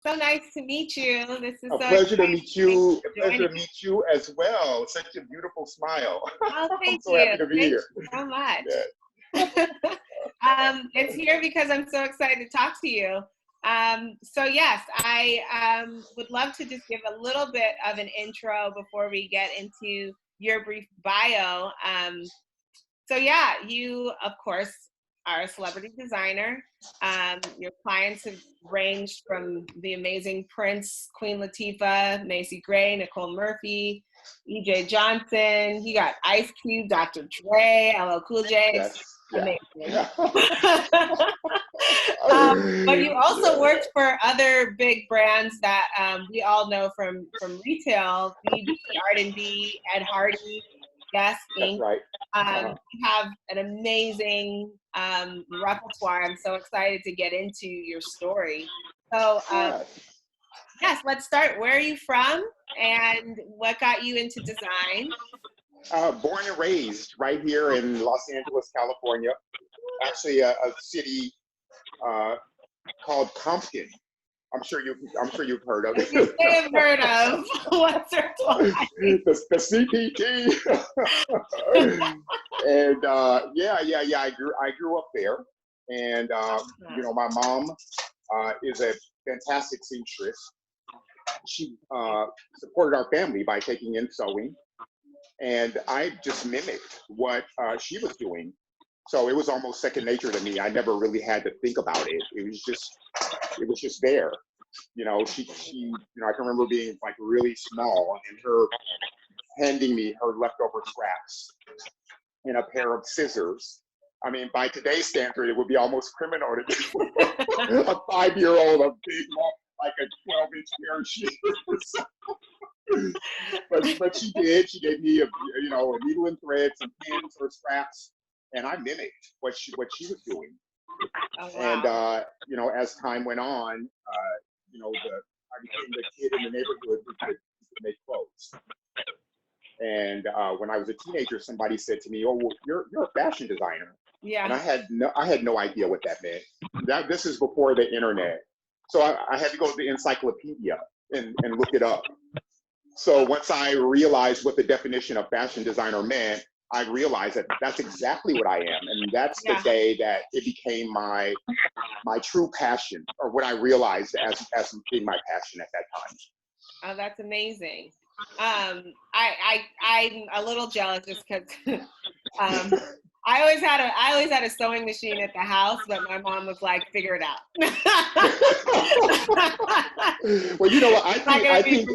So nice to meet you. This is A so pleasure to exciting. meet Thank you you. A for pleasure joining. to meet you as well. Such a beautiful smile. Oh, I'm thank so you. happy to be Thank here. you so much. Yeah. It's here because I'm so excited to talk to you. So yes, I would love to just give a little bit of an intro before we get into your brief bio. So yeah, you of course are a celebrity designer. Your clients have ranged from the amazing Prince, Queen Latifah, Macy Gray, Nicole Murphy, E.J. Johnson. You got Ice Cube, Dr. Dre, LL Cool J. It's Yes. Yeah. amazing. Yeah. But you also Yeah. worked for other big brands that we all know from retail: BBC, R&B, Ed Hardy, Guess That's Inc. right. You have an amazing repertoire. I'm so excited to get into your story. So Yeah. yes, let's start. Where are you from, and what got you into design? Born and raised right here in Los Angeles, California. Actually, a city uh, called Compton. I'm sure you've heard of You it. may have heard of once or twice. the CPT. And yeah. I grew up there, and my mom is a fantastic seamstress. She supported our family by taking in sewing, and I just mimicked what she was doing. So it was almost second nature to me. I never really had to think about it. It was just there. I can remember being like really small and her handing me her leftover scraps and a pair of scissors. I mean, by today's standard, it would be almost criminal to give a 5-year-old a big, like a 12-inch pair of shoes. but she did. She gave me a needle and thread, some pins or scraps, and I mimicked what she was doing. Oh, wow. And as time went on, I became the kid in the neighborhood who could make clothes. And when I was a teenager, somebody said to me, "Oh, well, you're a fashion designer." Yeah. And I had no idea what that meant. This is before the internet, so I had to go to the encyclopedia and look it up. So once I realized what the definition of fashion designer meant, I realized that that's exactly what I am, and that's the day that it became my true passion, or what I realized as being my passion at that time. Oh, that's amazing. I'm a little jealous just because I always had a sewing machine at the house, but my mom was like, "Figure it out." Well, you know what? I think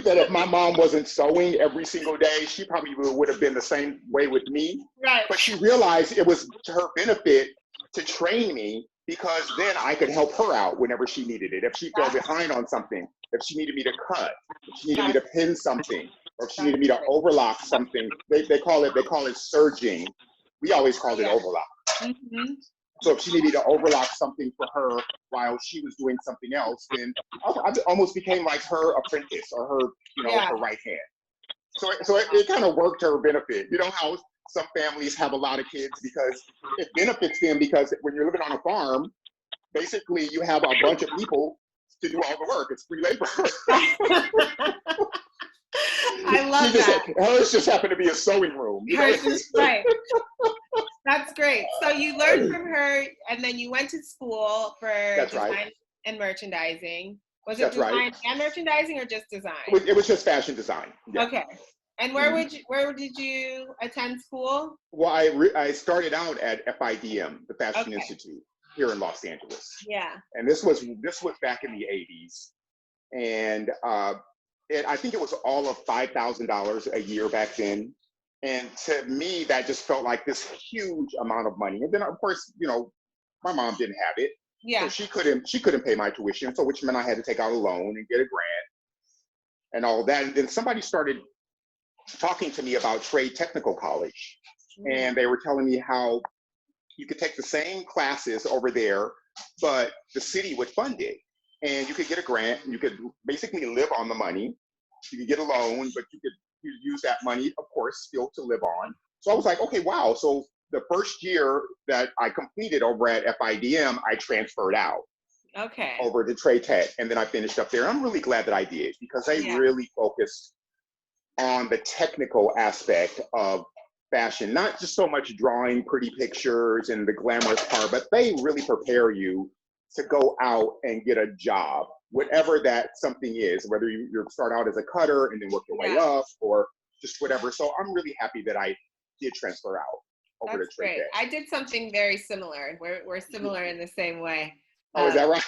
that if my think mom wasn't sewing every single day, she probably would have been the same way with me. right. But she realized it was to her benefit to train me, because then I could help her out whenever she needed it. If she fell behind on something, if she needed me to cut, if she needed me to pin something, or if she needed me to overlock something, they call it serging. We always called it overlock. Mm-hmm. So if she needed to overlock something for her while she was doing something else, then I almost became like her apprentice, or her, her right hand. So it kind of worked to her benefit. You know how some families have a lot of kids because it benefits them, because when you're living on a farm, basically you have a bunch of people to do all the work. It's free labor. I love that. Hers just happened to be a sewing room. Right. That's great. So you learned from her, and then you went to school for design and merchandising. Was it design and merchandising, or just design? It was just fashion design. Yeah. Okay. And where did you attend school? Well, I started out at FIDM, the Fashion Institute, here in Los Angeles. Yeah. And this was back in the 80s, and I think it was all of $5,000 a year back then. And to me, that just felt like this huge amount of money. And then, of course, my mom didn't have it. Yeah. So she couldn't pay my tuition, so which meant I had to take out a loan and get a grant and all that. And then somebody started talking to me about Trade Technical College. And they were telling me how you could take the same classes over there, but the city would fund it. And you could get a grant, and you could basically live on the money. You could get a loan, but you could use that money, of course, still to live on. So I was like, okay, wow. So the first year that I completed over at FIDM, I transferred out. Okay. over to Trade Tech, and then I finished up there. I'm really glad that I did, because they Yeah. really focused on the technical aspect of fashion, not just so much drawing pretty pictures and the glamorous part, but they really prepare you to go out and get a job, whatever that something is, whether you start out as a cutter and then work your way Yeah. up, or just whatever. So I'm really happy that I did transfer out over That's to Trade great. Tech. I did something very similar. We're similar in the same way. Oh, is that right?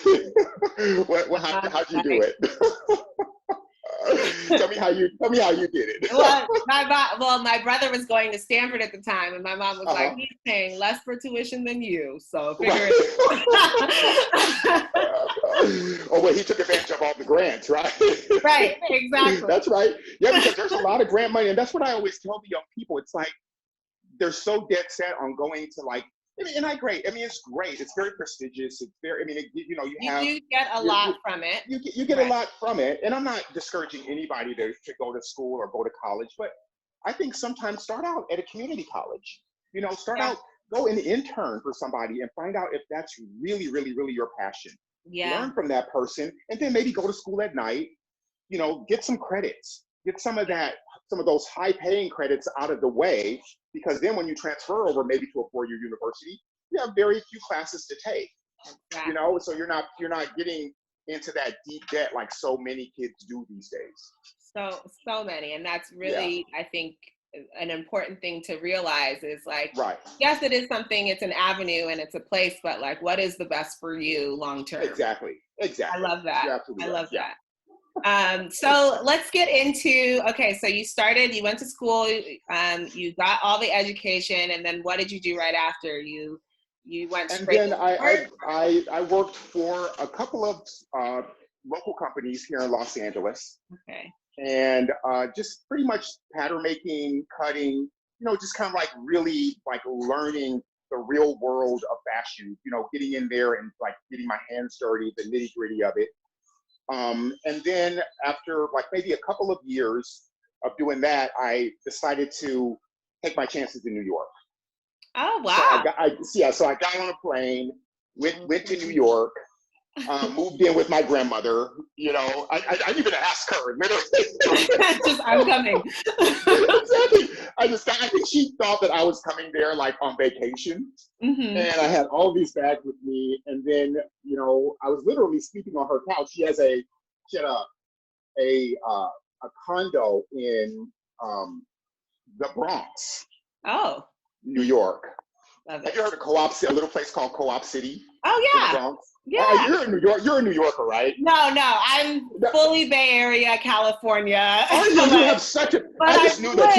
How'd you do Like, it? Tell me how you did it. well, my brother was going to Stanford at the time, and my mom was like, Uh-huh. he's paying less for tuition than you, so Right. figure it. Oh, well, he took advantage of all the grants, right? Right, exactly. That's right. Yeah, because there's a lot of grant money, and that's what I always tell the young people. It's like they're so dead set on going to, like, and I agree. I mean, it's great. It's very prestigious. It's very. I mean, you know, You do get a lot from it. you get Right. a lot from it, and I'm not discouraging anybody to go to school or go to college, but I think sometimes start out at a community college. You know, start Yeah. out, go and intern for somebody and find out if that's really, really, really your passion. Yeah. Learn from that person, and then maybe go to school at night. You know, get some credits, get some of those high-paying credits out of the way, because then when you transfer over maybe to a four-year university, you have very few classes to take. Exactly. You know, so you're not getting into that deep debt like so many kids do these days. So many, and that's really, I think, an important thing to realize is, like, Right. yes, it is something, it's an avenue and it's a place, but, like, what is the best for you long term? Exactly. I love that. You're absolutely I right. love that. So let's get into, okay, so you went to school, you got all the education, and then what did you do right after? You went And straight then to work? I worked for a couple of local companies here in Los Angeles, Okay. and just pretty much pattern making, cutting, you know, just kind of like really like learning the real world of fashion, you know, getting in there and like getting my hands dirty, the nitty gritty of it. And then after like maybe a couple of years of doing that, I decided to take my chances in New York. Oh, So I wow. so I got on a plane, went to New York, moved in with my grandmother. You know, I didn't even ask her, literally. Just, I'm coming. Exactly. I think she thought that I was coming there like on vacation, Hmm. and I had all these bags with me. And then, you know, I was literally sleeping on her couch. She had a condo in the Bronx, Oh, New York. love Have it. you heard of a little place called Co-op City Oh, in the yeah. Bronx? Yeah. You're in New York. You're a New Yorker, right? No, I'm fully Bay Area, California. Oh, you have such a. But I just knew that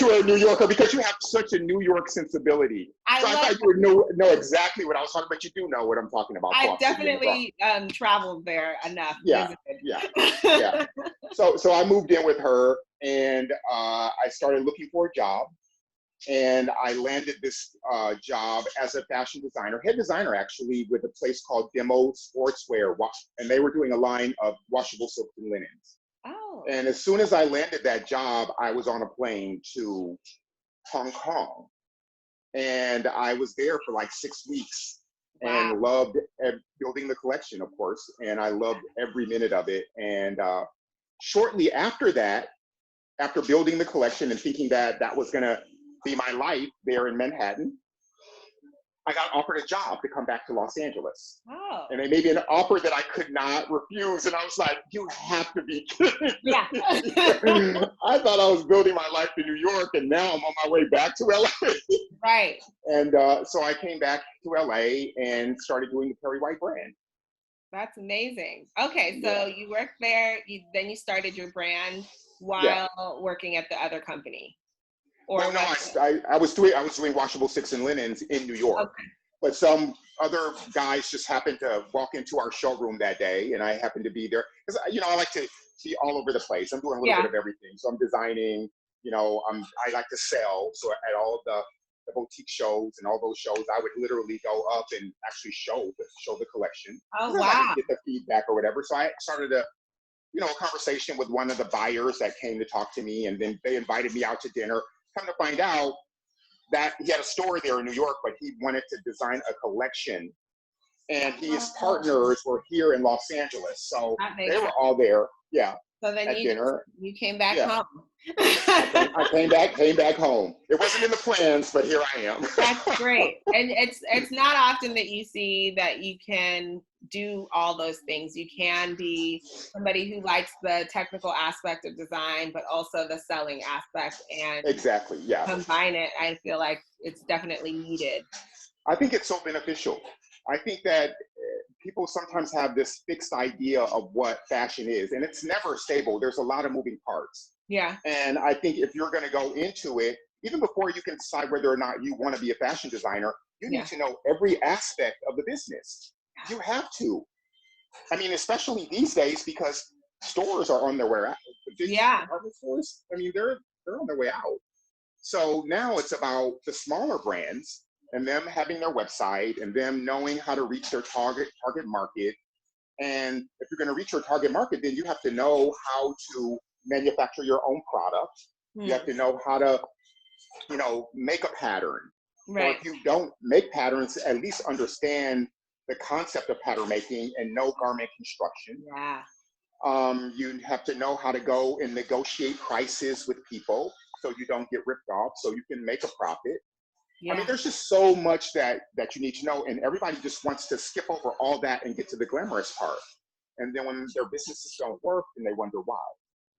you were a New Yorker because you have such a New York sensibility. I thought you would know exactly what I was talking about. You do know what I'm talking about. I've definitely traveled there enough. Yeah, yeah. So I moved in with her, and I started looking for a job. And I landed this job as a fashion designer, head designer actually, with a place called Demo Sportswear, and they were doing a line of washable silks and linens. Oh. And as soon as I landed that job, I was on a plane to Hong Kong, and I was there for like 6 weeks. Wow. And loved building the collection, of course, and I loved every minute of it. And shortly after that, after building the collection and thinking that that was going to be my life there in Manhattan, I got offered a job to come back to Los Angeles. Oh. And they made me an offer that I could not refuse. And I was like, you have to be kidding me. Yeah. I thought I was building my life in New York, and now I'm on my way back to LA. Right. And so I came back to LA and started doing the Perry White brand. That's amazing. Okay, so you worked there, then you started your brand while working at the other company. Or well, no, I was doing washable silks and linens in New York. Okay. But some other guys just happened to walk into our showroom that day, and I happened to be there because, you know, I like to be all over the place. I'm doing a little bit of everything. So I'm designing, you know, I like to sell. So at all of the boutique shows and all those shows, I would literally go up and actually show the collection. Oh, wow. wow. Get the feedback or whatever. So I started a conversation with one of the buyers that came to talk to me, and then they invited me out to dinner. Come to find out that he had a store there in New York, but he wanted to design a collection and his Oh, partners were here in Los Angeles. So that makes they were sense. all there, yeah, So then at dinner. you came back Yeah, home. I came back home. It wasn't in the plans, but here I am. That's great. And it's not often that you see that you can do all those things. You can be somebody who likes the technical aspect of design, but also the selling aspect, and Exactly, yeah. combine it. I feel like it's definitely needed. I think it's so beneficial. I think that people sometimes have this fixed idea of what fashion is, and it's never stable. There's a lot of moving parts. Yeah. And I think if you're going to go into it, even before you can decide whether or not you want to be a fashion designer, you Yeah. need to know every aspect of the business. You have to. I mean, especially these days, because stores are on their way out. Big Yeah. department stores, I mean, they're on their way out. So now it's about the smaller brands and them having their website and them knowing how to reach their target market. And if you're going to reach your target market, then you have to know how to manufacture your own product. You have to know how to, make a pattern. Or Right. if you don't make patterns, at least understand the concept of pattern making and know garment construction. Yeah. You have to know how to go and negotiate prices with people so you don't get ripped off, so you can make a profit. Yeah. I mean, there's just so much that you need to know, and everybody just wants to skip over all that and get to the glamorous part. And then when their businesses don't work, then they wonder why.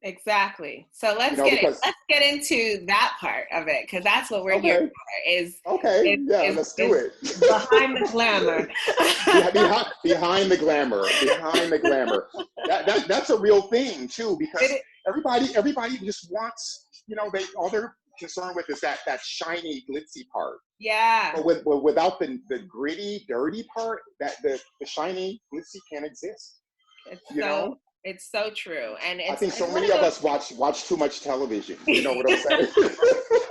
Exactly. So let's Because get into that part of it, because that's what we're here okay, for. Is let's do it. Behind the glamour. behind the glamour. That's a real thing too, because everybody just wants, all they're concerned with is that shiny, glitzy part. Yeah. But without the gritty, dirty part, that the shiny, glitzy can't exist. It's so true. And I think so many of us watch too much television. You know what I'm saying?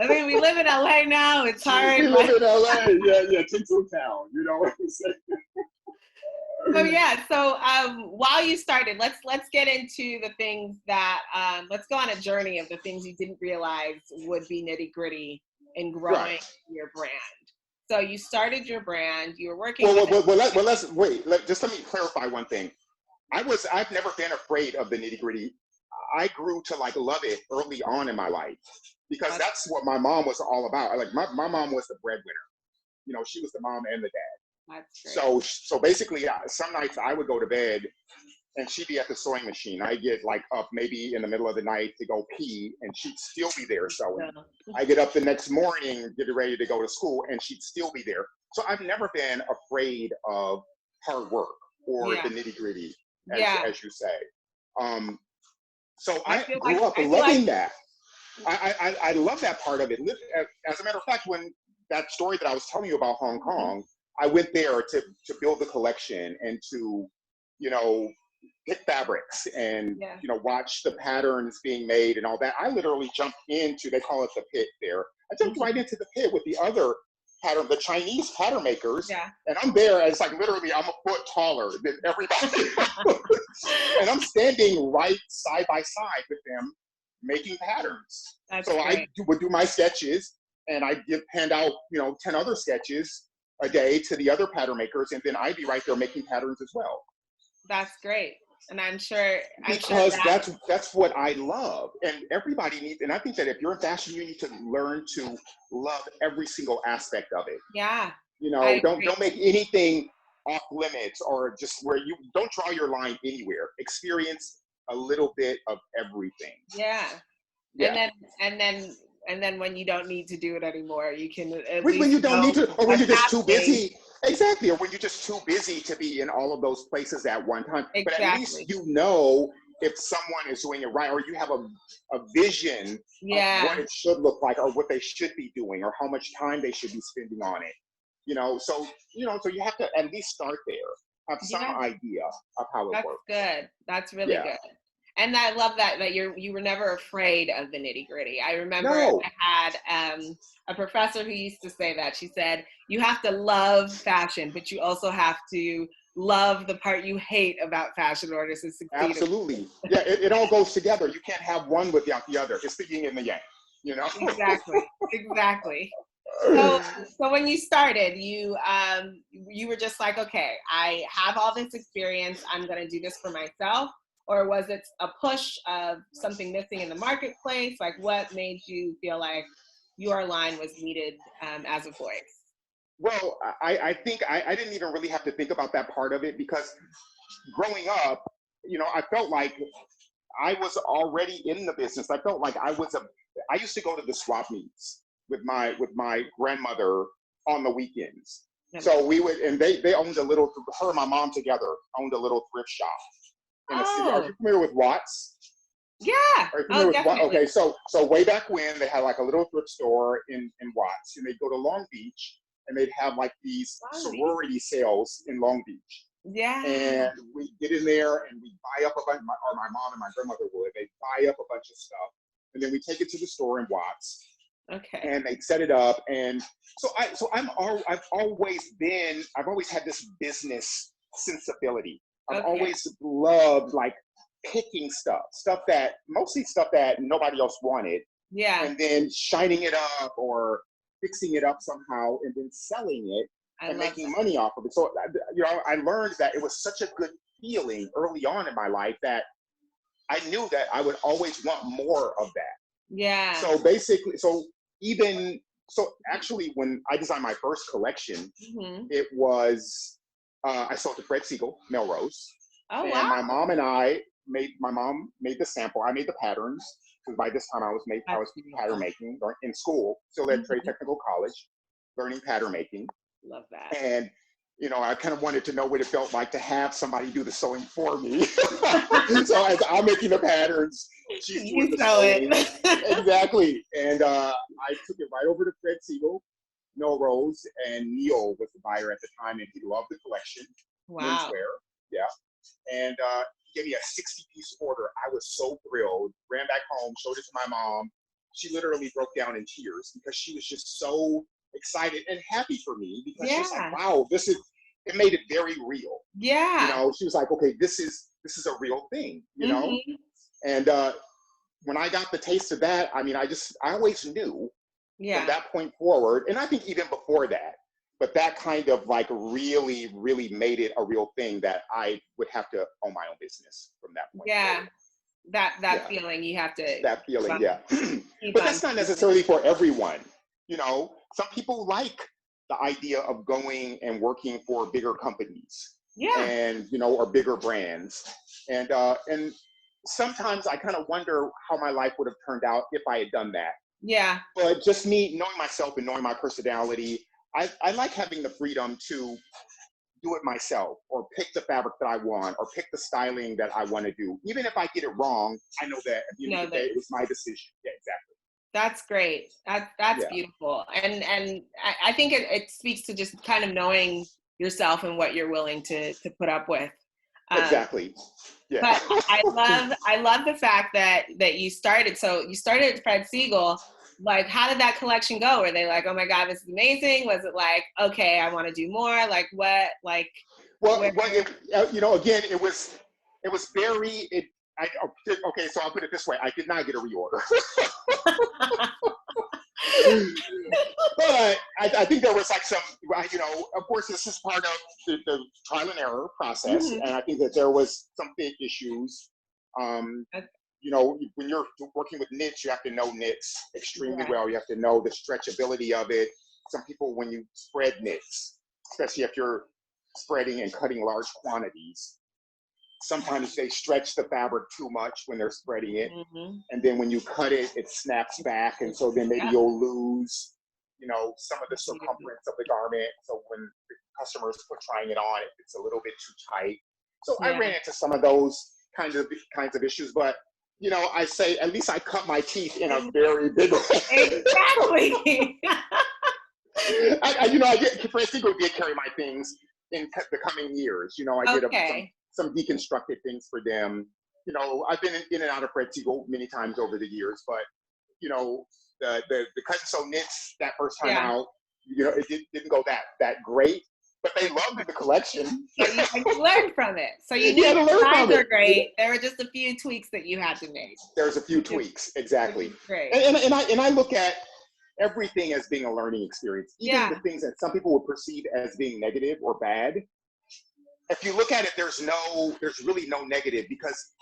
I mean, we live in LA now. It's hard. We live in LA. Yeah, Tinseltown. You know what I'm saying? So while you started, let's get into the things that let's go on a journey of the things you didn't realize would be nitty gritty in growing your brand. So you started your brand. You were working. Let's wait. Just let me clarify one thing. I've never been afraid of the nitty gritty. I grew to love it early on in my life, because that's what my mom was all about. Like my mom was the breadwinner. She was the mom and the dad. That's great. So basically, some nights I would go to bed and she'd be at the sewing machine. I get up maybe in the middle of the night to go pee, and she'd still be there sewing. I get up the next morning, getting ready to go to school, and she'd still be there. So I've never been afraid of hard work or the nitty gritty, as you say. So I grew up loving that. I love that part of it. As a matter of fact, when that story that I was telling you about Hong Kong, I went there to build the collection and to, pick fabrics and, watch the patterns being made and all that. I literally jumped into, they call it the pit there. I jumped right into the pit with the other the Chinese pattern makers. Yeah. And I'm there, and it's literally I'm a foot taller than everybody. And I'm standing right side by side with them making patterns. That's great. I would do my sketches, and I'd hand out, 10 other sketches a day to the other pattern makers, and then I'd be right there making patterns as well. That's great. And I'm sure that's what I love, and everybody needs. And I think that if you're in fashion, you need to learn to love every single aspect of it. Yeah. Don't make anything off limits, or just where you don't draw your line anywhere. Experience a little bit of everything. Yeah. And then when you don't need to do it anymore, you can when you don't need to, or when you're just too busy. Exactly, or when you're just too busy to be in all of those places at one time. Exactly. But at least if someone is doing it right, or you have a vision of what it should look like, or what they should be doing, or how much time they should be spending on it. So you have to at least start there, have some idea of how it works. That's good. That's really good. And I love that you were never afraid of the nitty gritty. I remember I had a professor who used to say that. She said, you have to love fashion, but you also have to love the part you hate about fashion in order to succeed. Absolutely. Yeah, it all goes together. You can't have one without the other. It's the yin and the yang, Exactly. So when you started, you were just like, okay, I have all this experience. I'm going to do this for myself. Or was it a push of something missing in the marketplace? Like, what made you feel like your line was needed as a voice? Well, I think I didn't even really have to think about that part of it because growing up, I felt like I was already in the business. I felt like I used to go to the swap meets with my grandmother on the weekends. So we would, and they owned her and my mom together owned a little thrift shop in the city. Are you familiar with Watts? Yeah. Are you familiar with Watts? Okay, so way back when they had like a little thrift store in Watts, and they'd go to Long Beach and they'd have like these sorority sales in Long Beach. Yeah. And we get in there and we buy up a bunch, or my mom and my grandmother would, they'd buy up a bunch of stuff. And then we take it to the store in Watts. Okay. And they'd set it up. And I've always had this business sensibility. I've always loved like picking mostly stuff that nobody else wanted. Yeah. And then shining it up or fixing it up somehow and then selling it and making money off of it. So, I learned that it was such a good feeling early on in my life that I knew that I would always want more of that. Yeah. So actually when I designed my first collection, it was, I sold to Fred Siegel, Melrose. Oh, and wow. my mom made the sample. I made the patterns because by this time I was pattern making in school, still at Trade Technical College, learning pattern making. Love that. And I kind of wanted to know what it felt like to have somebody do the sewing for me. So as I'm making the patterns, she's doing the sewing. Exactly. And I took it right over to Fred Siegel, Melrose, and Neil was the buyer at the time, and he loved the collection. Wow. Menswear. Yeah. And he gave me a 60-piece order. I was so thrilled. Ran back home, showed it to my mom. She literally broke down in tears because she was just so excited and happy for me because she was like, wow, it made it very real. Yeah. She was like, okay, this is a real thing, And when I got the taste of that, I always knew from that point forward, and I think even before that, but that kind of like really, really made it a real thing that I would have to own my own business from that point forward. That feeling you have to. That feeling, But that's not necessarily for everyone. Some people like the idea of going and working for bigger companies. Yeah. And, or bigger brands. And sometimes I kind of wonder how my life would have turned out if I had done that. Yeah. But just me knowing myself and knowing my personality, I like having the freedom to do it myself or pick the fabric that I want or pick the styling that I want to do. Even if I get it wrong, I know that at the end of the day, it was my decision. Yeah, exactly. That's great. That's beautiful. And I think it speaks to just kind of knowing yourself and what you're willing to put up with. Exactly. Yeah. But I love the fact that you started at Fred Siegel. Like, how did that collection go? Were they like, oh my God, this is amazing? Was it like, okay, I want to do more? Like what? Like, well, again, it was very. Okay, so I'll put it this way: I did not get a reorder. But I think there was like some, of course, this is part of the trial and error process, and I think that there was some big issues. When you're working with knits, you have to know knits extremely well. You have to know the stretchability of it. Some people, when you spread knits, especially if you're spreading and cutting large quantities, sometimes they stretch the fabric too much when they're spreading it. And then when you cut it, it snaps back. And so then maybe you'll lose, some of the circumference of the garment. So when the customers are trying it on, it's a little bit too tight. So I ran into some of those kinds of issues, but I say at least I cut my teeth in a very big way. Exactly. Fred Siegel did carry my things in the coming years. I did some deconstructed things for them. I've been in and out of Fred Siegel many times over the years, but the Cut and Sew knits that first time out, it didn't go that great. But they loved the collection. So you learned from it. So you knew the designs are great. There were just a few tweaks that you had to make. There's a few tweaks, exactly. Great. And I look at everything as being a learning experience. Even Yeah. the things that some people would perceive as being negative or bad. If you look at it, there's really no negative, because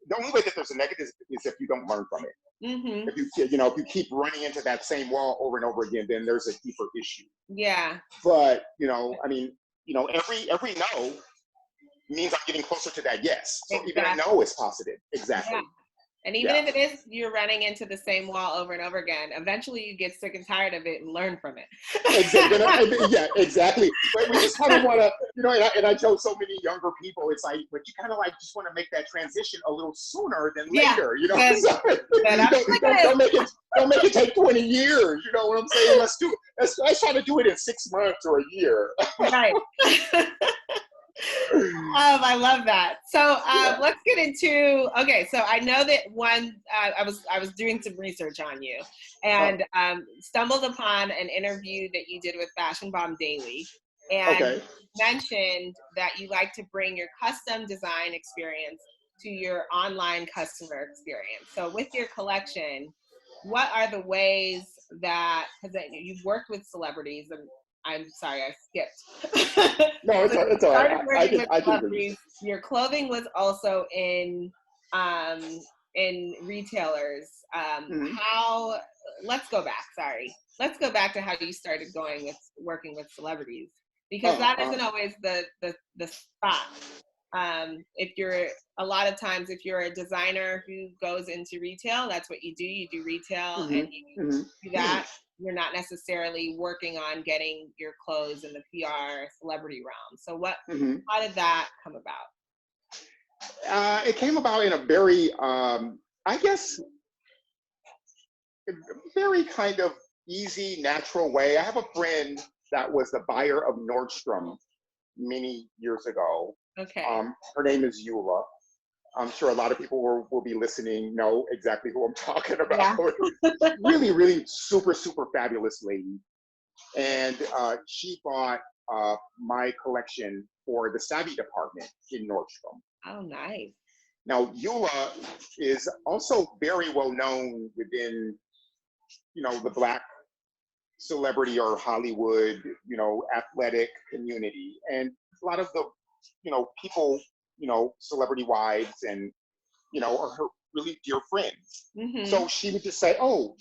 the only way that there's a negative is if you don't learn from it. Mm-hmm. If you keep running into that same wall over and over again, then there's a deeper issue. Yeah. But every no means I'm getting closer to that yes. So Exactly. even a no is positive. Exactly. Yeah. And even if it is you're running into the same wall over and over again, eventually you get sick and tired of it and learn from it. Yeah, exactly. But we just kind of want to, and I tell so many younger people, it's like, but you kind of like just want to make that transition a little sooner than later, Don't make it take 20 years. You know what I'm saying? Let's try to do it in 6 months or a year. Right. I love that. So let's get into, okay, so I know that I was doing some research on you and stumbled upon an interview that you did with Fashion Bomb Daily, and mentioned that you like to bring your custom design experience to your online customer experience. So with your collection, what are the ways that, because you've worked with celebrities, and I'm sorry, I skipped. No, it's all right. I can agree. Your clothing was also in retailers. Let's go back. Sorry, let's go back to how you started working with celebrities, because that isn't always the spot. If you're a lot of times, if you're a designer who goes into retail, that's what you do. You do retail and you do that. You're not necessarily working on getting your clothes in the PR celebrity realm. So how did that come about? It came about in a very, I guess, very kind of easy, natural way. I have a friend that was the buyer of Nordstrom many years ago. Okay. Her name is Eula. I'm sure a lot of people will be listening know exactly who I'm talking about. Yeah. Really, really super, super fabulous lady. And she bought my collection for the Savvy department in Nordstrom. Oh, nice. Now, Eula is also very well known within, the Black celebrity or Hollywood, athletic community. And a lot of the, people, celebrity wives and, are her really dear friends. Mm-hmm. So she would just say, oh,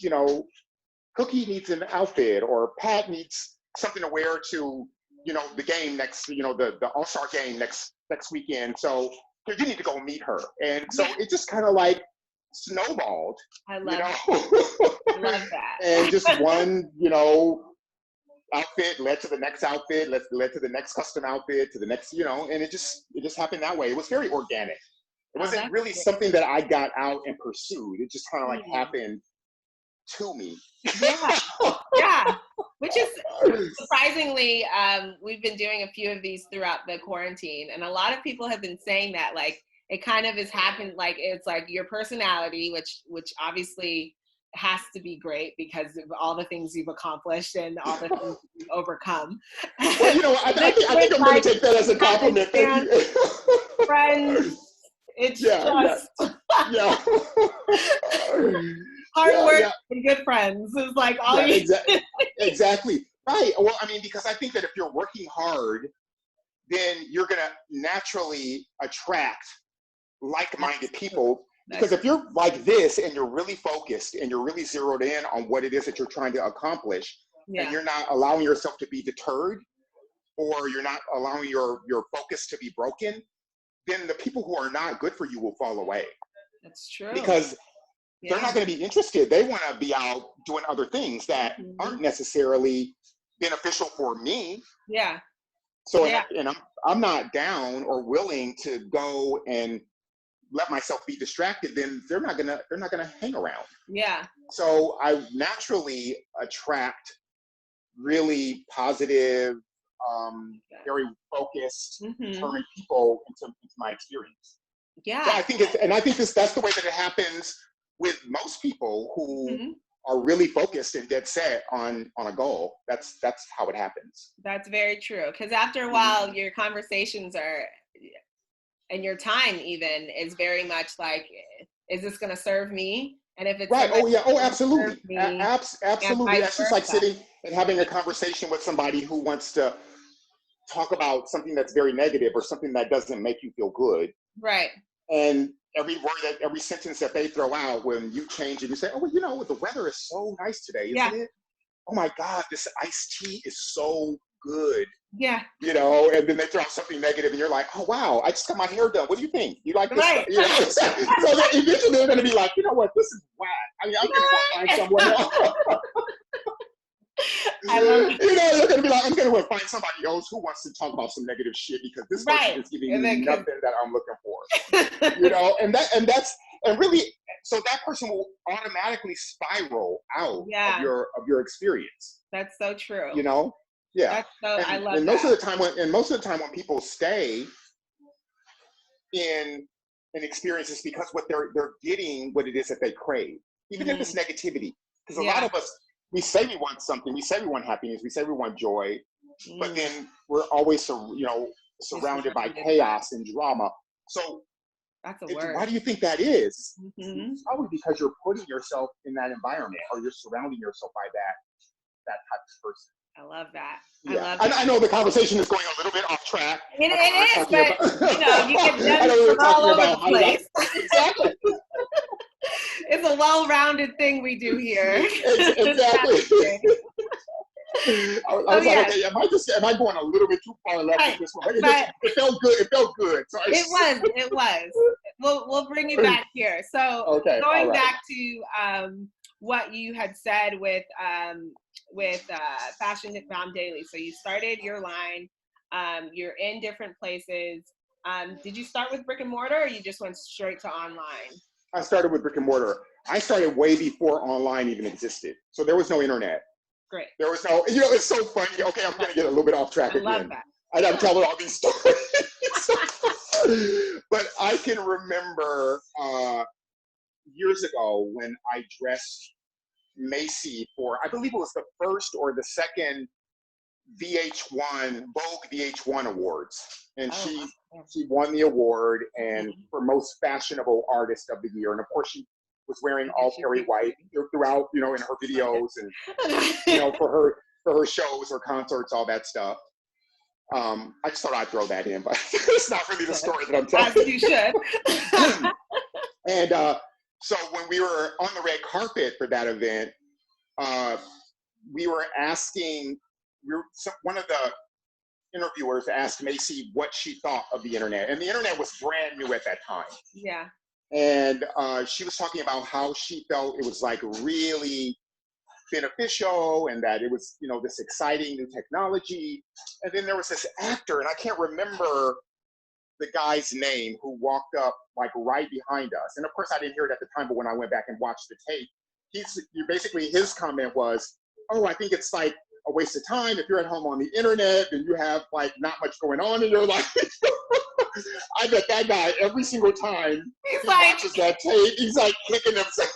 Cookie needs an outfit, or Pat needs something to wear to, the game next, the All-Star game next weekend. So you need to go meet her. And so it just kind of like snowballed. I love that. I love that. And just one, outfit led to the next outfit, led to the next custom outfit, to the next, and it just happened that way. It was very organic. It wasn't really something that I got out and pursued. It just kind of like happened to me. Yeah. Which is surprisingly, we've been doing a few of these throughout the quarantine, and a lot of people have been saying that, like, it kind of has happened, like, it's like your personality, which obviously has to be great because of all the things you've accomplished and all the things you've overcome. Well, I think I'm going to take that as a compliment. Thank you. Friends, it's just hard work and good friends is like all you exactly. Right. Well, I mean, because I think that if you're working hard, then you're going to naturally attract like-minded people. Because if you're like this and you're really focused and you're really zeroed in on what it is that you're trying to accomplish, and you're not allowing yourself to be deterred, or you're not allowing your focus to be broken, then the people who are not good for you will fall away. That's true. Because they're not going to be interested. They want to be out doing other things that aren't necessarily beneficial for me. Yeah. So, and I'm not down or willing to go and let myself be distracted, then they're not gonna hang around. Yeah. So I naturally attract really positive, very focused, determined people into my experience. Yeah. So I think that's the way that it happens with most people who are really focused and dead set on a goal. That's how it happens. That's very true. Because after a while, your conversations are, and your time even is very much like, is this going to serve me? And if it's Right. somebody Oh yeah. Oh, who absolutely. serves me, and Absolutely. vice That's just like versa. sitting and having a conversation with somebody who wants to talk about something that's very negative or something that doesn't make you feel good. Right. And every word every sentence that they throw out, when you change it, you say, "Oh, well, the weather is so nice today, Yeah. isn't it? Oh my God, this iced tea is so good." Yeah. And then they throw out something negative, and you're like, "Oh wow, I just got my hair done. What do you think? You like this Right. stuff?" So that eventually they're going to be like, "You know what? This is whack. I mean, I'm going to find someone else." I love it. They're going to be like, "I'm going to find somebody else who wants to talk about some negative shit because this person is giving me nothing that I'm looking for." And really, so that person will automatically spiral out of your experience. That's so true. Yeah. I love and that. most of the time when people stay in an experience, it's because what they're getting what it is that they crave, even if it's negativity. Because a lot of us, we say we want something, we say we want happiness, we say we want joy, but then we're always surrounded by chaos and drama. So that's a word. Why do you think that is? It's probably because you're putting yourself in that environment, or you're surrounding yourself by that type of person. I love that. Yeah. I know the conversation is going a little bit off track. It is, but you get gems from all over the place. Exactly. It's a well-rounded thing we do here. Exactly. I was like, okay, am I going a little bit too far left with this one? It felt good. It felt good. So it was. We'll bring you back here. So going back to what you had said with Fashion Bomb Daily. So you started your line. You're in different places. Did you start with brick and mortar, or you just went straight to online? I started with brick and mortar. I started way before online even existed. So there was no internet. Great. There was no, it's so funny. Okay, I'm going to get a little bit off track again. I love that. I'm telling all these stories. But I can remember years ago when I dressed Macy for, I believe it was the first or the second Vogue VH1 awards. And she won the award and for most fashionable artist of the year. And of course she was wearing all Perry white throughout, in her videos and, for her shows or concerts, all that stuff. I just thought I'd throw that in, but it's not really the story that I'm telling. As you should. And so when we were on the red carpet for that event, we were asking, one of the interviewers asked Macy what she thought of the internet. And the internet was brand new at that time. Yeah. And she was talking about how she felt it was like really beneficial and that it was, this exciting new technology. And then there was this actor, and I can't remember the guy's name, who walked up like right behind us. And of course I didn't hear it at the time, but when I went back and watched the tape, his comment was, "Oh, I think it's like a waste of time. If you're at home on the internet and you have like not much going on in your life." I bet that guy every single time he watches that tape, he's like kicking himself.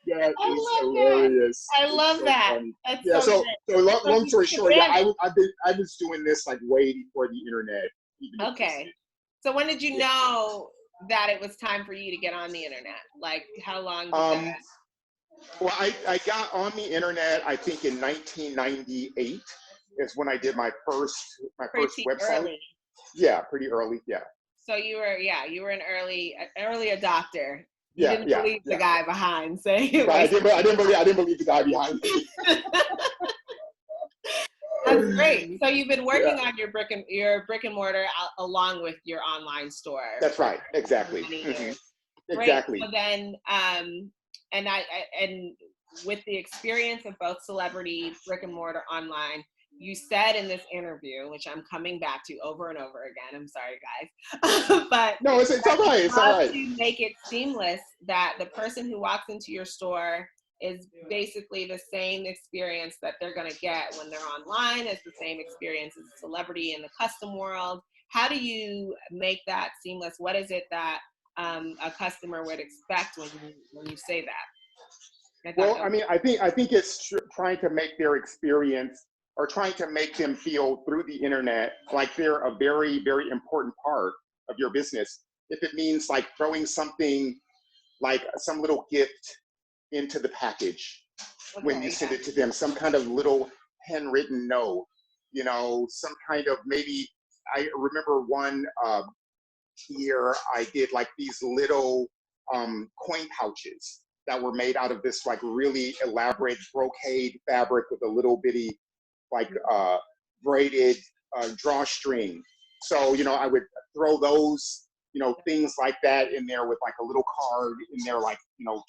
That is hilarious. I love that. That's so long story short, I was doing this like way before the internet even existed. So when did you know that it was time for you to get on the internet? Like how long did that? Well, I got on the internet, I think in 1998 is when I did my first website. Early. Yeah, pretty early. Yeah. So you were an early adopter. You Yeah, didn't believe the guy behind saying it. Right, I didn't believe the guy behind me. That's great. So you've been working on your brick and mortar along with your online store. That's right. Exactly. Mm-hmm. Exactly. So then, and with the experience of both celebrity, brick and mortar, online, you said in this interview, which I'm coming back to over and over again. I'm sorry, guys, but no, it's all right. It's all right. To make it seamless, that the person who walks into your store is basically the same experience that they're going to get when they're online as the same experience as a celebrity in the custom world. How do you make that seamless? What is it that a customer would expect when you say that? Well, I mean, I think it's trying to make their experience, or trying to make them feel through the internet like they're a very, very important part of your business. if it means like throwing something like some little gift into the package when you send it to them, some kind of little handwritten note, you know, some kind of maybe, I remember one year I did like these little coin pouches that were made out of this like really elaborate brocade fabric with a little bitty like braided drawstring. So, you know, I would throw those, you know, things like that in there with like a little card in there, like, you know, 20%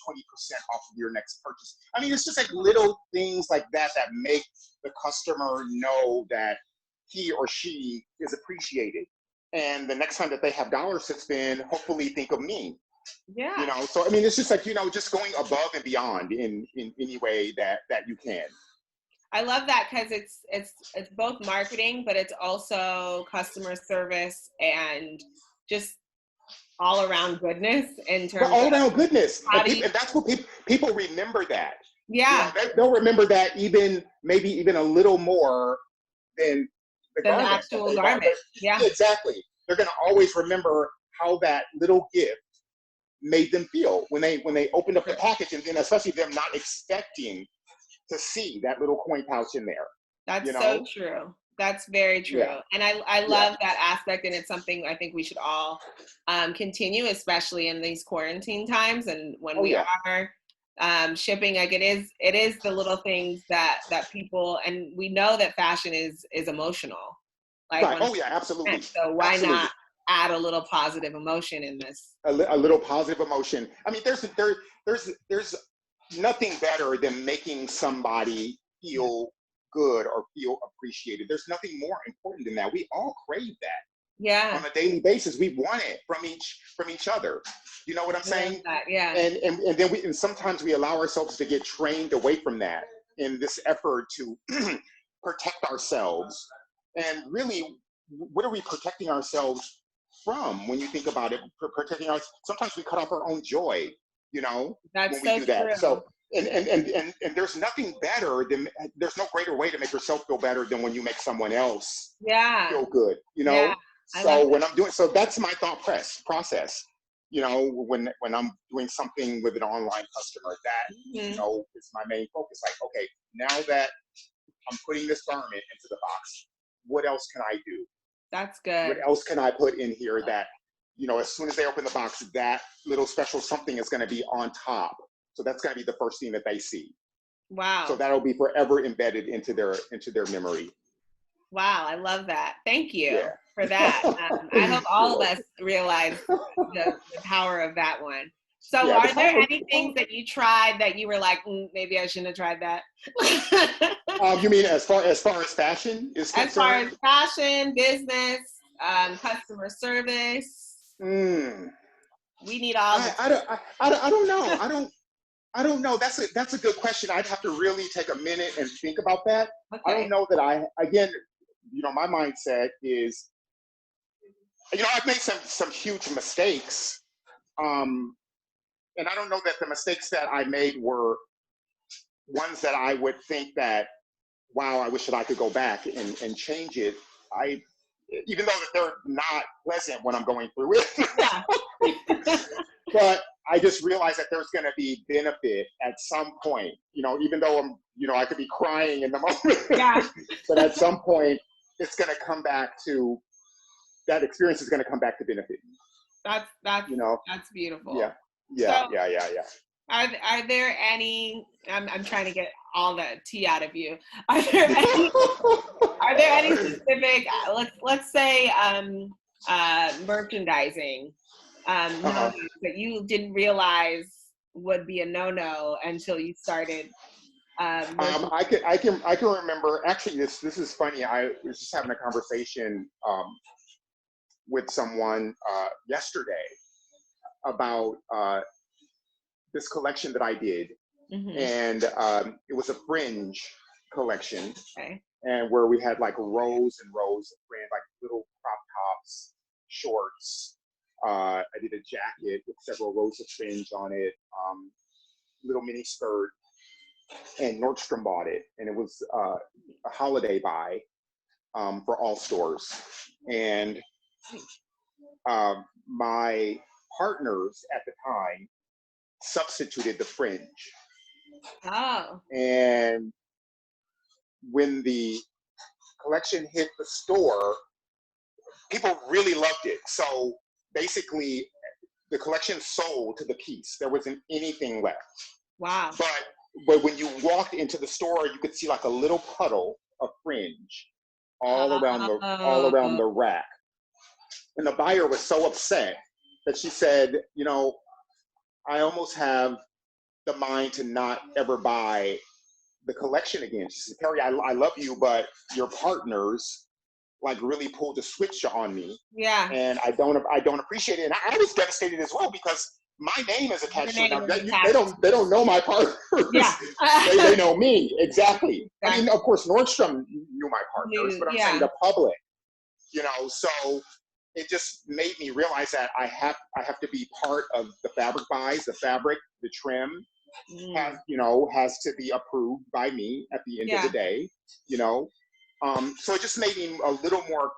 off of your next purchase. I mean, it's just like little things like that that make the customer know that he or she is appreciated. And the next time that they have dollars to spend, hopefully think of me. Yeah. You know, so I mean, it's just like, you know, just going above and beyond in any way that you can. I love that because it's both marketing, but it's also customer service and just all around goodness in terms But all around goodness, and that's what people remember that. Yeah, you know, they'll remember that maybe even a little more than the than the garment actual garment. Yeah, exactly. They're going to always remember how that little gift made them feel when they opened up the package, and then especially them not expecting to see that little coin pouch in there. That's you know? so true. That's very true. Yeah. And I love that aspect, and it's something I think we should all continue, especially in these quarantine times and when we are shipping. Like it is the little things that people, and we know that fashion is emotional. Like right. Oh yeah, absolutely. So why absolutely. not add a little positive emotion in this? A little positive emotion. I mean, there's nothing better than making somebody feel good or feel appreciated. There's nothing more important than that. We all crave that. Yeah. On a daily basis, we want it from each other. You know what I'm saying? Yeah. And then sometimes we allow ourselves to get trained away from that in this effort to protect ourselves. And really, what are we protecting ourselves from when you think about it? Protecting us. Sometimes we cut off our own joy. You know, that's when we do that. True. So. And there's nothing better than, there's no greater way to make yourself feel better than when you make someone else feel good, you know? Yeah, so when I'm doing, so that's my thought process, you know, when I'm doing something with an online customer, that, you know, is my main focus. Like, okay, now that I'm putting this garment into the box, what else can I do? That's good. What else can I put in here that, you know, as soon as they open the box, that little special something is going to be on top. So that's going to be the first thing that they see. Wow. So that'll be forever embedded into their memory. Wow, I love that. Thank you for that. I hope all of us realize the power of that one. So are there any things that you tried that you were like, maybe I shouldn't have tried that? You mean as far as fashion is concerned? As far as fashion, business, customer service. We need all. I don't know. I don't know. That's a good question. I'd have to really take a minute and think about that. Okay. I don't know that again, you know, my mindset is, you know, I've made some huge mistakes. And I don't know that the mistakes that I made were ones that I would think that, wow, I wish that I could go back and change it. Even though that they're not pleasant when I'm going through it. But I just realized that there's going to be benefit at some point, you know, even though I could be crying in the moment, but at some point it's going to come back to, that experience is going to come back to benefit you. That's, you know, that's beautiful. Yeah. Are there any, I'm trying to get all the tea out of you. Are there any specific, let's say, merchandising no-nos that you didn't realize would be a no-no until you started? I can remember, actually, this is funny. I was just having a conversation with someone yesterday about this collection that I did. And it was a fringe collection. And where we had like rows and rows of fringe, like little crop tops, shorts. I did a jacket with several rows of fringe on it, little mini skirt, and Nordstrom bought it. And it was a holiday buy for all stores. And my partners at the time substituted the fringe. Oh, And when the collection hit the store, people really loved it. So basically, the collection sold to the piece. There wasn't anything left. wow. But when you walked into the store, you could see like a little puddle of fringe all around Oh, the rack. And the buyer was so upset that she said, I almost have the mind to not ever buy the collection again. She said, Perry, I love you, but your partners like really pulled a switch on me, yeah. and I don't appreciate it. And I was devastated as well because my name is Your attached to it. name Now is they attached. don't know my partners. Yeah. They know me exactly. I mean, Exactly. of course, Nordstrom knew my partners, but I'm saying Yeah. the public, So it just made me realize that I have to be part of the fabric buys, the fabric, the trim Mm. has to be approved by me at the end of the Yeah. day. You know, so it just made me a little more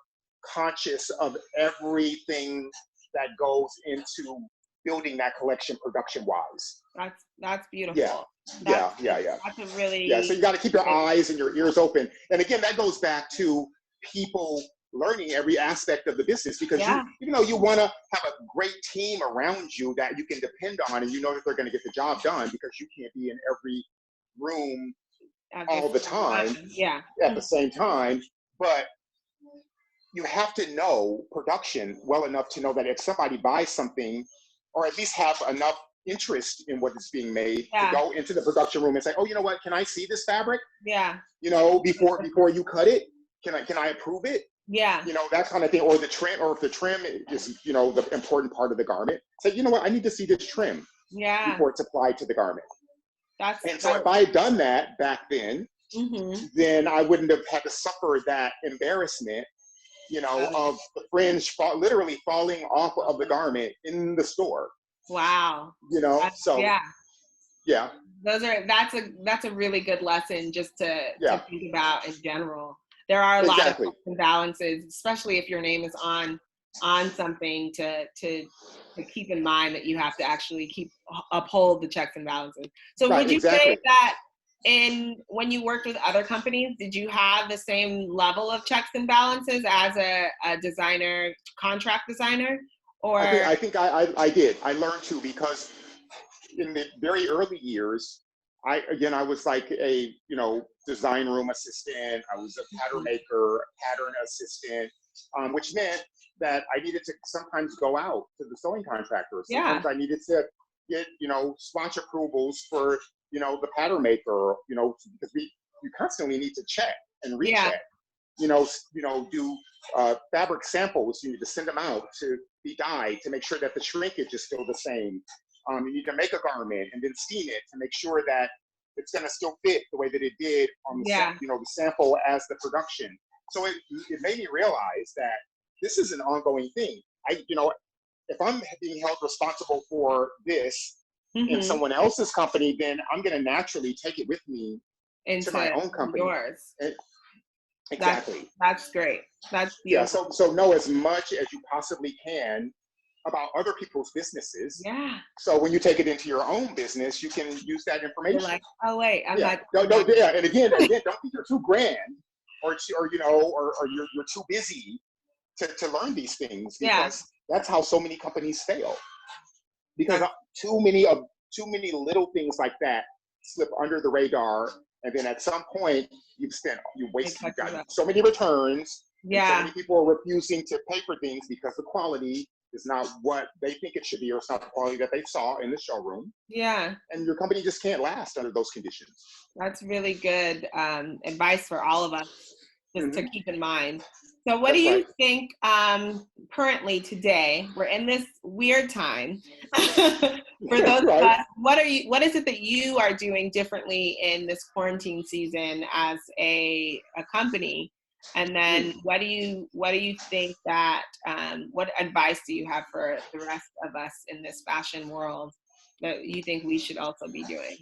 conscious of everything that goes into building that collection production wise. That's Yeah, beautiful. yeah, That's yeah, yeah. that's a Yeah, so really you got to keep your great. eyes and your ears open. And again, that goes back to people learning every aspect of the business because Yeah. you want to have a great team around you that you can depend on and you know that they're going to get the job done because you can't be in every room At the all the same time time. Yeah. at the same time. But you have to know production well enough to know that if somebody buys something or at least have enough interest in what is being made to Yeah. go into the production room and say, oh, you know what, can I see this fabric? Yeah. Before you cut it, can I approve it? Yeah. That kind of thing. Or if the trim is, the important part of the garment, say, you know what, I need to see this trim Yeah. before it's applied to the garment. That's And so if I had done that back then, mm-hmm. then I wouldn't have had to suffer that embarrassment, of the fringe literally falling off of the garment in the store. Wow. So Yeah. yeah. That's a really good lesson just to Yeah. think about in general. There are a lot of Exactly. checks and balances, especially if your name is on something to keep in mind that you have to actually uphold the checks and balances. So Right, would you say exactly. that when you worked with other companies, did you have the same level of checks and balances as a designer, contract designer? Or I think I did. I learned to because in the very early years, I was like a design room assistant. I was a pattern maker, pattern assistant, which meant that I needed to sometimes go out to the sewing contractor. Sometimes I needed to get swatch approvals for the pattern maker. Because you constantly need to check and recheck. Do fabric samples. You need to send them out to be dyed to make sure that the shrinkage is still the same. You need to make a garment and then steam it to make sure that it's going to still fit the way that it did on the sample as the production. So it made me realize that this is an ongoing thing. If I'm being held responsible for this in someone else's company, then I'm going to naturally take it with me into my own company. Yours. Exactly. That's great. That's beautiful. Yeah. So know as much as you possibly can about other people's businesses. Yeah. So when you take it into your own business, you can use that information. You're like, oh wait, I'm not. Yeah. And again, don't think you're too grand, or you're too busy to learn these things because that's how so many companies fail. Because too many little things like that slip under the radar, and then at some point you've got so many returns. Yeah. So many people are refusing to pay for things because the quality is not what they think it should be, or it's not the quality that they saw in the showroom. Yeah. And your company just can't last under those conditions. That's really good advice for all of us just to keep in mind. So what do you think currently today, we're in this weird time, for those of us, what is it that you are doing differently in this quarantine season as a company? And then what do you think that, what advice do you have for the rest of us in this fashion world that you think we should also be doing?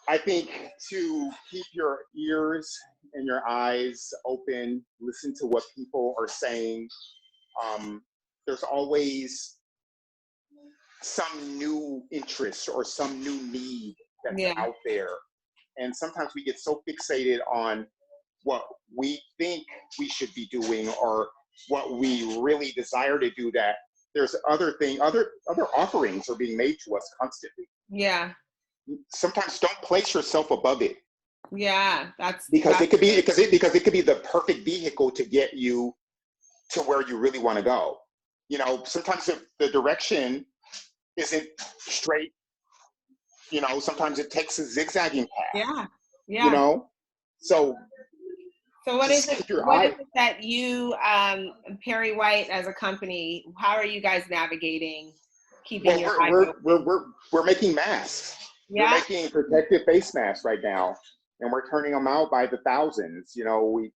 I think to keep your ears and your eyes open, listen to what people are saying. there's always some new interest or some new need that's Yeah. out there. And sometimes we get so fixated on what we think we should be doing or what we really desire to do, that there's other offerings are being made to us constantly. Yeah. Sometimes don't place yourself above it. Yeah, because it could be because it could be the perfect vehicle to get you to where you really want to go. You know, sometimes the direction isn't straight. You know, sometimes it takes a zigzagging path. Yeah. Yeah. You know, so what is it? What is it that you, Perry White, as a company, how are you guys navigating keeping your eyes open? We're making masks. Yeah. We're making protective face masks right now, and we're turning them out by the thousands. You know, we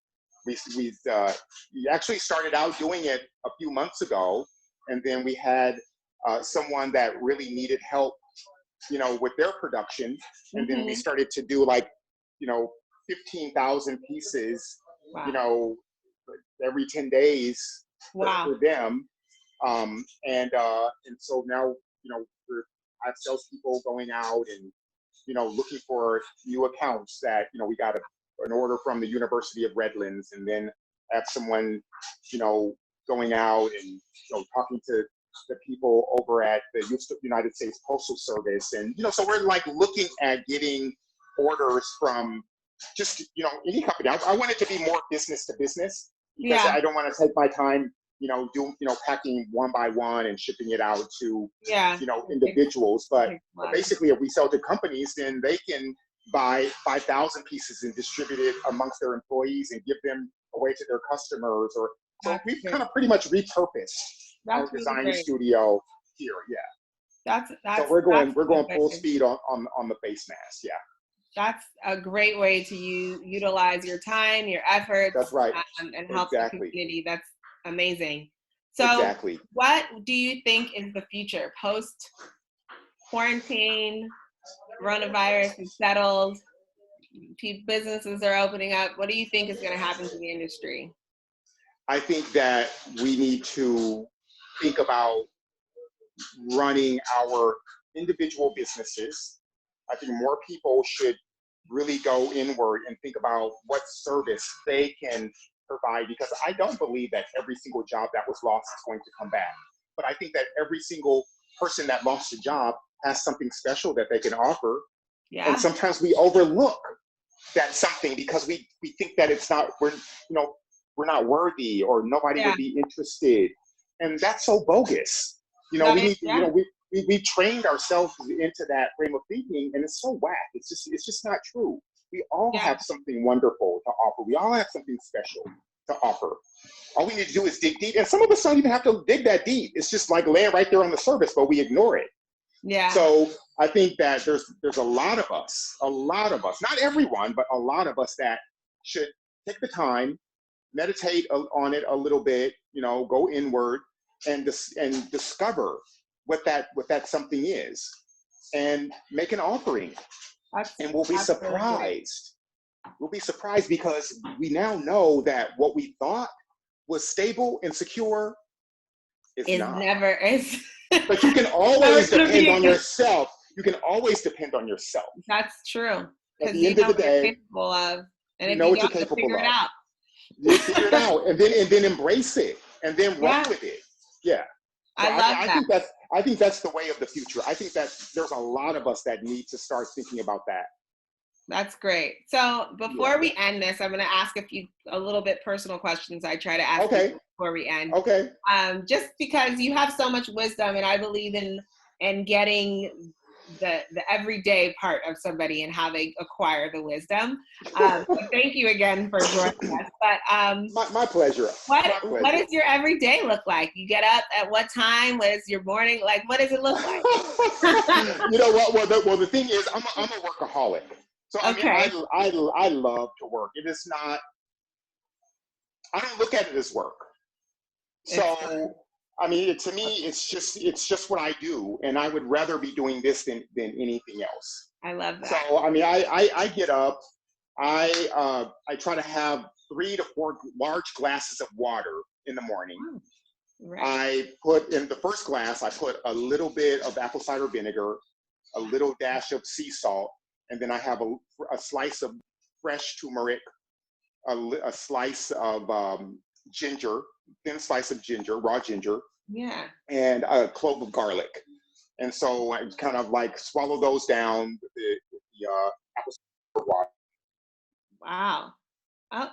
actually started out doing it a few months ago, and then we had someone that really needed help, you know, with their production, and then we started to do, like, you know, 15,000 pieces, wow. you know, every 10 days wow. for them, and so now, you know, I have salespeople going out and, you know, looking for new accounts that, you know, we got an order from the University of Redlands, and then have someone, you know, going out and, you know, talking to the people over at the United States Postal Service. And, you know, so we're like looking at getting orders from just, you know, any company. I want it to be more business to business, because I don't want to take my time, you know, packing one by one and shipping it out to, you know, individuals. But basically, if we sell to companies, then they can buy 5,000 pieces and distribute it amongst their employees and give them away to their customers. Or so we've kind of pretty much repurposed our design studio here. Yeah. So we're going full speed on the face mask. Yeah. That's a great way to utilize your time, your efforts. That's right. And help the community. That's amazing. So what do you think is the future post quarantine, coronavirus is settled, businesses are opening up? What do you think is going to happen to the industry? I think that we need to think about running our individual businesses. I think more people should really go inward and think about what service they can provide, because I don't believe that every single job that was lost is going to come back. But I think that every single person that lost a job has something special that they can offer. Yeah. And sometimes we overlook that something because we think that it's not, we're not worthy, or nobody would be interested. And that's so bogus. You know, we need to, you know, we trained ourselves into that frame of thinking, and it's so whack. It's just not true. We all have something wonderful to offer. We all have something special to offer. All we need to do is dig deep. And some of us don't even have to dig that deep. It's just like laying right there on the surface, but we ignore it. Yeah. So I think that there's a lot of us, not everyone, but a lot of us that should take the time, meditate on it a little bit, you know, go inward and discover what that something is, and make an offering. And we'll be surprised. We'll be surprised, because we now know that what we thought was stable and secure is not. Never is. But you can always depend on yourself. You can always depend on yourself. That's true. At the end of the day, you know what you're capable of. You figure it out, and then embrace it, and then run with it. Yeah. So I think that's the way of the future. I think that there's a lot of us that need to start thinking about that. That's great. So before we end this, I'm going to ask a little bit personal questions I try to ask people before we end. Okay. Just because you have so much wisdom, and I believe in getting the everyday part of somebody and how they acquire the wisdom. So thank you again for joining us. But my pleasure. What does your everyday look like? You get up at what time? What is your morning like? What does it look like? You know what? Well, the thing is, I'm a workaholic. So I mean, I love to work. It is not. I don't look at it as work. So. I mean, to me, it's just what I do, and I would rather be doing this than anything else. I love that. So, I mean, I get up, I try to have 3 to 4 large glasses of water in the morning, Right. I put in the first glass, I put a little bit of apple cider vinegar, a little dash of sea salt, and then I have a slice of fresh turmeric, a slice of ginger, thin slice of ginger, raw ginger, Yeah. and a clove of garlic. And so I kind of like swallow those down with the apple cider water. Wow. Oh,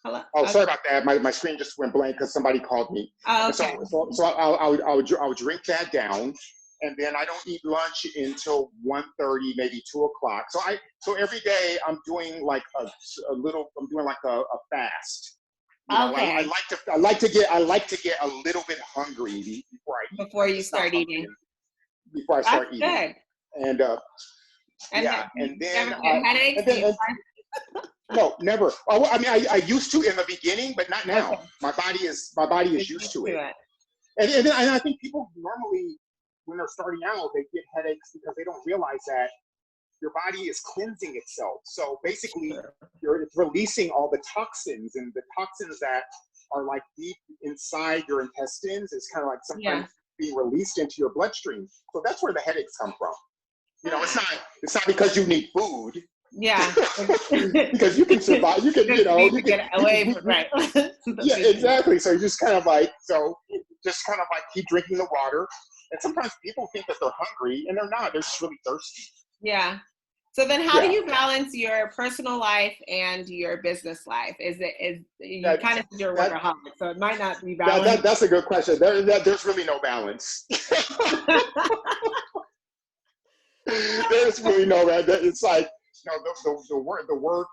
hello. Oh, Okay. sorry about that. My screen just went blank because somebody called me. Oh, And okay. so I'll drink that down, and then I don't eat lunch until 1:30, maybe 2 o'clock. So every day I'm doing like a little. I'm doing like a fast. You know, Okay. I like to get a little bit hungry before I eat. Before you start eating. Before I That's start eating. good. And And yeah, you and then never get headaches? and then no, never. Oh, I mean, I used to in the beginning, but not now. Okay. My body is You're used to it. And I think people normally, when they're starting out, they get headaches because they don't realize that your body is cleansing itself. So basically, it's releasing all the toxins, and the toxins that are like deep inside your intestines is kind of like sometimes being released into your bloodstream. So that's where the headaches come from. You know, it's not because you need food. Yeah. Because you can survive. You can, you can get away from right. Yeah, exactly. So you just kind of like keep drinking the water. And sometimes people think that they're hungry and they're not. They're just really thirsty. Yeah. So then how do you balance your personal life and your business life? Is you kind of you're a workaholic, so it might not be balanced? That's a good question. There's really no balance. There's really no, it's like, the work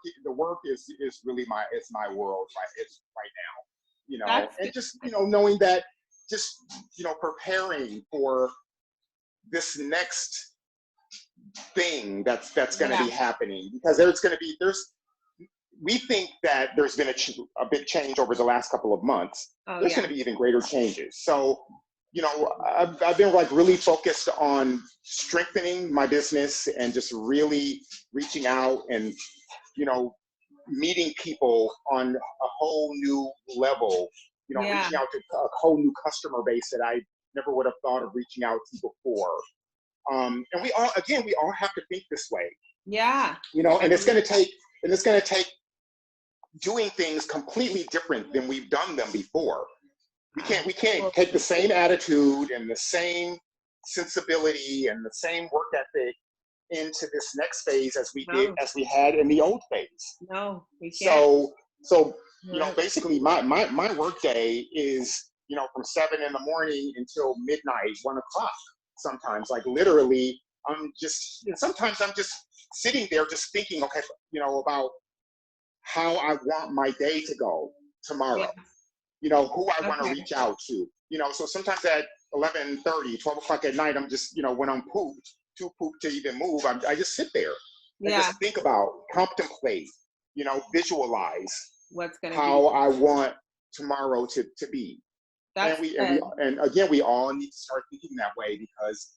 is really my world right now, and just, knowing that, just, preparing for this next thing that's going to be happening, because we think that there's been a big change over the last couple of months. There's going to be even greater changes. So, I've been like really focused on strengthening my business and just really reaching out and, meeting people on a whole new level, reaching out to a whole new customer base that I never would have thought of reaching out to before. And we all have to think this way. Yeah. And it's going to take doing things completely different than we've done them before. We can't take the same attitude and the same sensibility and the same work ethic into this next phase as we had in the old phase. No, we can't. So basically my work day is, from 7 in the morning until midnight, 1 o'clock. Sometimes, like literally, sometimes I'm just sitting there just thinking, okay, about how I want my day to go tomorrow. Who I want to reach out to. So sometimes at 11:30, 12 o'clock at night, I'm just, when I'm too pooped to even move, I just sit there and just think about, contemplate, visualize how I want tomorrow to be. And again, we all need to start thinking that way, because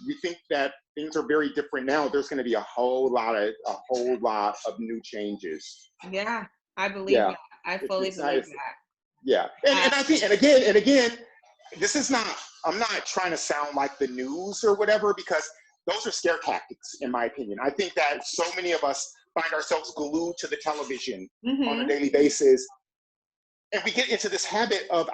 we think that things are very different now. There's going to be a whole lot of new changes. Yeah, I believe that. I fully believe that. Yeah, and I think, and again, this is not. I'm not trying to sound like the news or whatever, because those are scare tactics, in my opinion. I think that so many of us find ourselves glued to the television on a daily basis, and we get into this habit of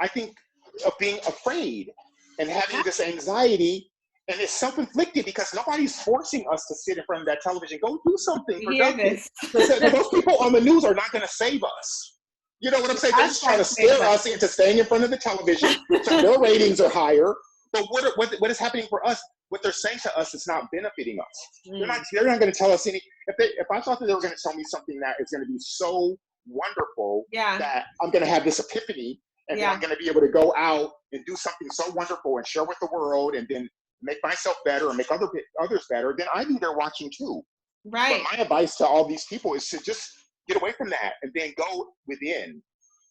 being afraid and having this anxiety, and it's self-inflicted because nobody's forcing us to sit in front of that television. Go do something productive. Those people on the news are not going to save us. You know what I'm saying? They're just trying to scare us into staying in front of the television, so their ratings are higher. But what is happening for us? What they're saying to us is not benefiting us. They're not going to tell us any. If I thought that they were going to tell me something that is going to be so wonderful that I'm going to have this epiphany, and then I'm going to be able to go out and do something so wonderful and share with the world, and then make myself better and make others better, then I'd be there watching too. Right. But my advice to all these people is to just get away from that and then go within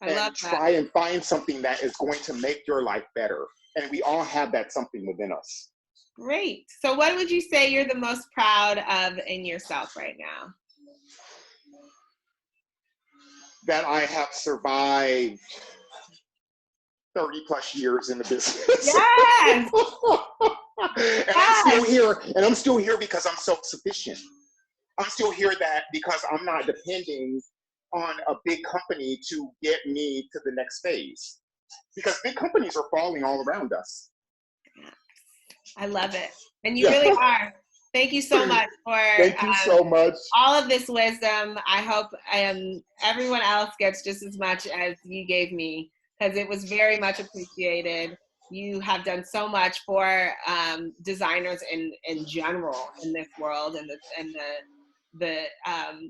and try and find something that is going to make your life better. And we all have that something within us. Great. So what would you say you're the most proud of in yourself right now? that I have survived 30 plus years in the business. Yes. And I'm still here, and I'm still here because I'm self-sufficient. I'm still here because I'm not depending on a big company to get me to the next phase. Because big companies are falling all around us. I love it. And you really are. Thank you so much for Thank you so much. all of this wisdom. I hope everyone else gets just as much as you gave me, because it was very much appreciated. You have done so much for designers in general in this world, and the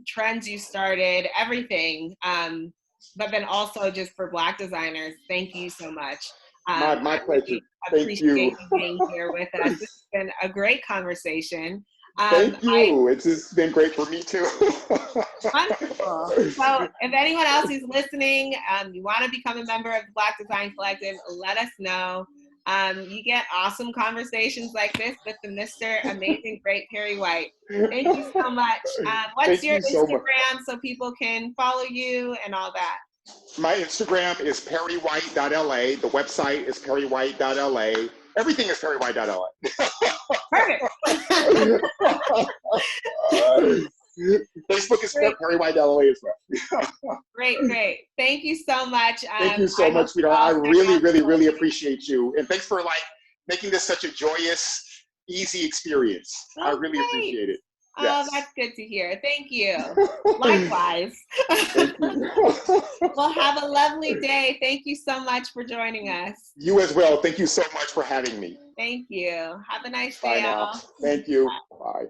trends you started, everything. But then also just for Black designers, thank you so much. My pleasure. Thank you. you. Being here with us. This has been a great conversation. Thank you. It's just been great for me too. Wonderful. So if anyone else is listening, you want to become a member of the Black Design Collective, let us know. You get awesome conversations like this with the Mr. Amazing Great Perry White. Thank you so much. What's your Instagram so people can follow you and all that? My Instagram is perrywhite.la. The website is perrywhite.la. Everything is perrywhite.la. Perfect. Facebook is perrywhite.la as well. Great. Thank you so much. Thank you so much, sweetheart. I really appreciate you. And thanks for making this such a joyous, easy experience. I really appreciate it. Yes. Oh, that's good to hear. Thank you. Likewise. Thank you. Well, have a lovely day. Thank you so much for joining us. You as well. Thank you so much for having me. Thank you. Have a nice day, Bye now. y'all. Thank you. Bye.